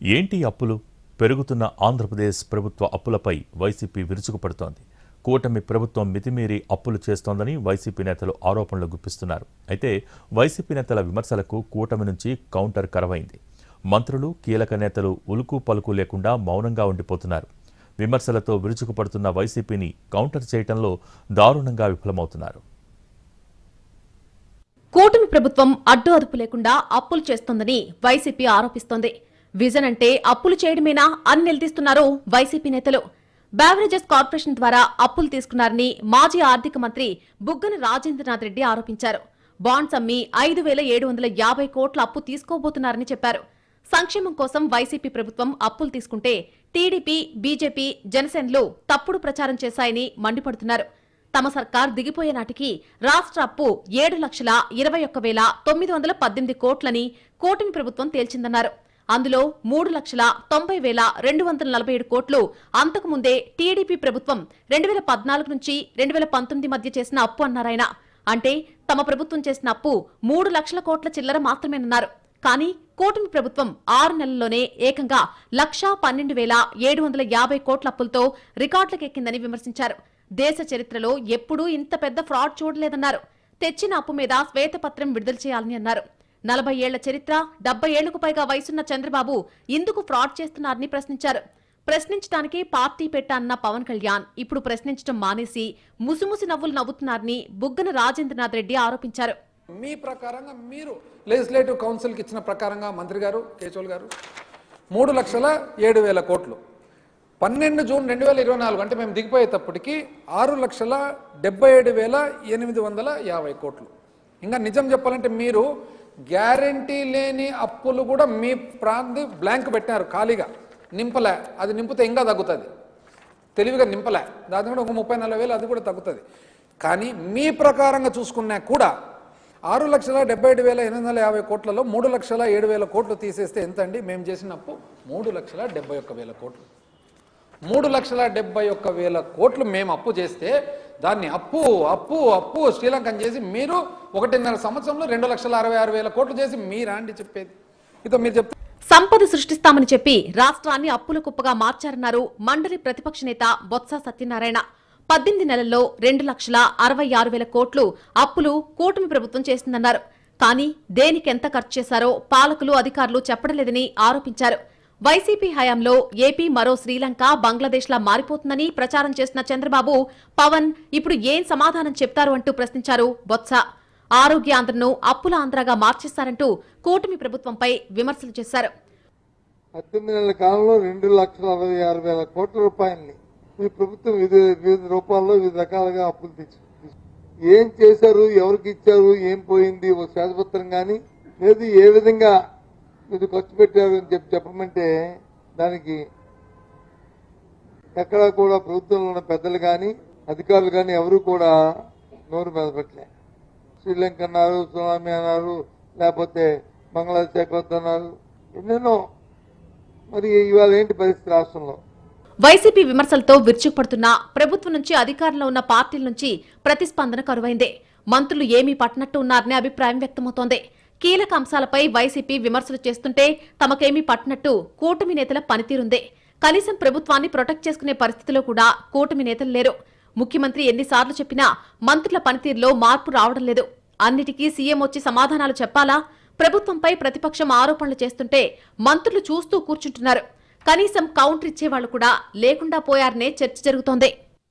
ఏంటి అప్పులు? పెరుగుతున్న ఆంధ్రప్రదేశ్ ప్రభుత్వ అప్పులపై వైసీపీ విరుచుకుపడుతోంది. కూటమి ప్రభుత్వం మితిమీరి అప్పులు చేస్తోందని వైసీపీ నేతలు ఆరోపణలు గుప్పిస్తున్నారు. అయితే వైసీపీ నేతల విమర్శలకు కూటమి నుంచి కౌంటర్ కరవైంది. మంత్రులు, కీలక నేతలు ఉలుకు పలుకు లేకుండా మౌనంగా ఉండిపోతున్నారు. విమర్శలతో విరుచుకుపడుతున్న వైసీపీని కౌంటర్ చేయడంలో దారుణంగా విఫలమవుతున్నారు. కూటమి ప్రభుత్వం అడ్డు అదుపు లేకుండా అప్పులు చేస్తోందని వైసీపీ ఆరోపిస్తోంది. విజన్ అంటే అప్పులు చేయడమేనా అని నిలదీస్తున్నారు వైసీపీ నేతలు. బెవరేజెస్ కార్పొరేషన్ ద్వారా అప్పులు తీసుకున్నారని మాజీ ఆర్థిక మంత్రి బుగ్గన రాజేంద్రనాథ్ రెడ్డి ఆరోపించారు. బాండ్స్ అమ్మి 5,750 కోట్ల అప్పు తీసుకోబోతున్నారని చెప్పారు. సంక్షేమం కోసం వైసీపీ ప్రభుత్వం అప్పులు తీసుకుంటే టీడీపీ, బీజేపీ, జనసేనలు తప్పుడు ప్రచారం చేశాయని మండిపడుతున్నారు. తమ సర్కార్ దిగిపోయే నాటికి రాష్ట్ర అప్పు 7,21,918 కోట్లని కూటమి ప్రభుత్వం తేల్చిందన్నారు. అందులో 3,90,247 కోట్లు అంతకుముందే టీడీపీ ప్రభుత్వం 2014 నుంచి 2019 మధ్య చేసిన అప్పు అన్నారాయన. అంటే తమ ప్రభుత్వం చేసిన అప్పు 3 లక్షల కోట్ల చిల్లర మాత్రమేనన్నారు. కానీ కూటమి ప్రభుత్వం 6 నెలల్లోనే ఏకంగా 1,12,750 కోట్ల అప్పులతో రికార్డులకెక్కిందని విమర్శించారు. దేశ చరిత్రలో ఎప్పుడూ ఇంత పెద్ద ఫ్రాడ్ చూడలేదన్నారు. తెచ్చిన అప్పు మీద శ్వేతపత్రం విడుదల చేయాలని అన్నారు. 40 ఏళ్ల చరిత్ర, 70 ఏళ్లకు పైగా వయసున్న చంద్రబాబు ఎందుకు ఫ్రాడ్ చేస్తున్నారని ప్రశ్నించారు. ప్రశ్నించడానికి పార్టీ పెట్టాన్న పవన్ కళ్యాణ్ ఇప్పుడు ప్రశ్నించడం మానేసి ముసిముసి నవ్వులు నవ్వుతున్నారని బుగ్గన రాజేంద్రనాథ్ రెడ్డి ఆరోపించారు. మీ ప్రకారంగా మీరు లెజిస్లేటివ్ కౌన్సిల్కి ఇచ్చిన ప్రకారంగా మంత్రి గారు కేశవులు గారు 3,07,000 కోట్లు 12 జూన్ 2024 అంటే మేము దిగిపోయేటప్పటికి 6,77,850 కోట్లు. ఇంకా నిజం చెప్పాలంటే మీరు గ్యారంటీ లేని అప్పులు కూడా మీ ప్రాంతి బ్లాంక్ పెట్టినారు, ఖాళీగా నింపలే. అది నింపితే ఇంకా తగ్గుతుంది, తెలివిగా నింపలే. దాని కూడా ఒక 30,40,000 అది కూడా తగ్గుతుంది. కానీ మీ ప్రకారంగా చూసుకున్నా కూడా 6,77,850 కోట్లలో 3,07,000 కోట్లు తీసేస్తే ఎంత అండి? మేము చేసిన అప్పు 3,71,000 కోట్లు. 3,71,000 కోట్లు మేము అప్పు చేస్తే దాన్ని అప్పు అప్పు అప్పు శ్రీలంకం చేసి మీరు 1.5 సంవత్సరంలో 2,66,000 కోట్లు చేసి మీరాండి చెప్పేది? ఇదో మీరు చెప్తే సంపద సృష్టిస్తామని చెప్పి రాష్ట్రాన్ని అప్పుల కుప్పగా మార్చారన్నారు మండలి ప్రతిపక్ష నేత బొత్స సత్యనారాయణ. 18 నెలల్లో 2,66,000 కోట్లు అప్పులు కూటమి ప్రభుత్వం చేసిందన్నారు. కానీ దేనికెంత ఖర్చు చేశారో పాలకులు, అధికారులు చెప్పడలేదని ఆరోపించారు. వైసీపీ హయాంలో ఏపీ మరో శ్రీలంక, బంగ్లాదేశ్లా మారిపోతుందని ప్రచారం చేసిన చంద్రబాబు, పవన్ ఇప్పుడు ఏం సమాధానం చెప్తారు అంటూ ప్రశ్నించారు బొత్స. ఆరోగ్య ఆంధ్రను అప్పుల ఆంధ్రగా మార్చేస్తారంటూ కూటమి ప్రభుత్వంపై విమర్శలు చేశారు. 18 నెలల కాలంలో 2,66,000 కోట్ల రూపాయలని ఈ ప్రభుత్వం వివిధ రూపాల్లో వివిధ రకాలుగా అప్పులు తెచ్చింది. ఏం చేశారు, ఎవరికి ఇచ్చారు, ఏం పోయింది ఒక శ్వేతపత్రం కానీ లేదు ఏ విధంగా ఇది ఖర్చు పెట్టారు అని చెప్పమంటే దానికి ఎక్కడా కూడా ప్రభుత్వంలో ఉన్న పెద్దలు కానీ అధికారులు కానీ ఎవరు కూడా నోరు మెదపట్లే. శ్రీలంక అన్నారు, సునామీ అన్నారు, లేకపోతే బంగ్లాదేశ్ అన్నారు, ఎన్నెన్నో. మరి ఇవాళ ఏంటి పరిస్థితి రాష్ట్రంలో? వైసీపీ విమర్శలతో విరుచుకుపడుతున్న ప్రభుత్వం నుంచి అధికారంలో ఉన్న పార్టీల నుంచి ప్రతిస్పందన కరువైందే. మంత్రులు ఏమీ పట్టనట్టు ఉన్నారనే అభిప్రాయం వ్యక్తమవుతోంది. కీలక అంశాలపై వైసీపీ విమర్శలు చేస్తుంటే తమకేమీ పట్టనట్టు కూటమి నేతల పనితీరుందే. కనీసం ప్రభుత్వాన్ని ప్రొటెక్ట్ చేసుకునే పరిస్థితిలో కూడా కూటమి నేతలు లేరు. ముఖ్యమంత్రి ఎన్నిసార్లు చెప్పినా మంత్రుల పనితీరులో మార్పు రావడం లేదు. అన్నిటికీ సీఎం వచ్చి సమాధానాలు చెప్పాలా? ప్రభుత్వంపై ప్రతిపక్షం ఆరోపణలు చేస్తుంటే మంత్రులు చూస్తూ కూర్చుంటున్నారు. కనీసం కౌంటర్ ఇచ్చేవాళ్లు కూడా లేకుండా పోయారనే చర్చ జరుగుతోంది.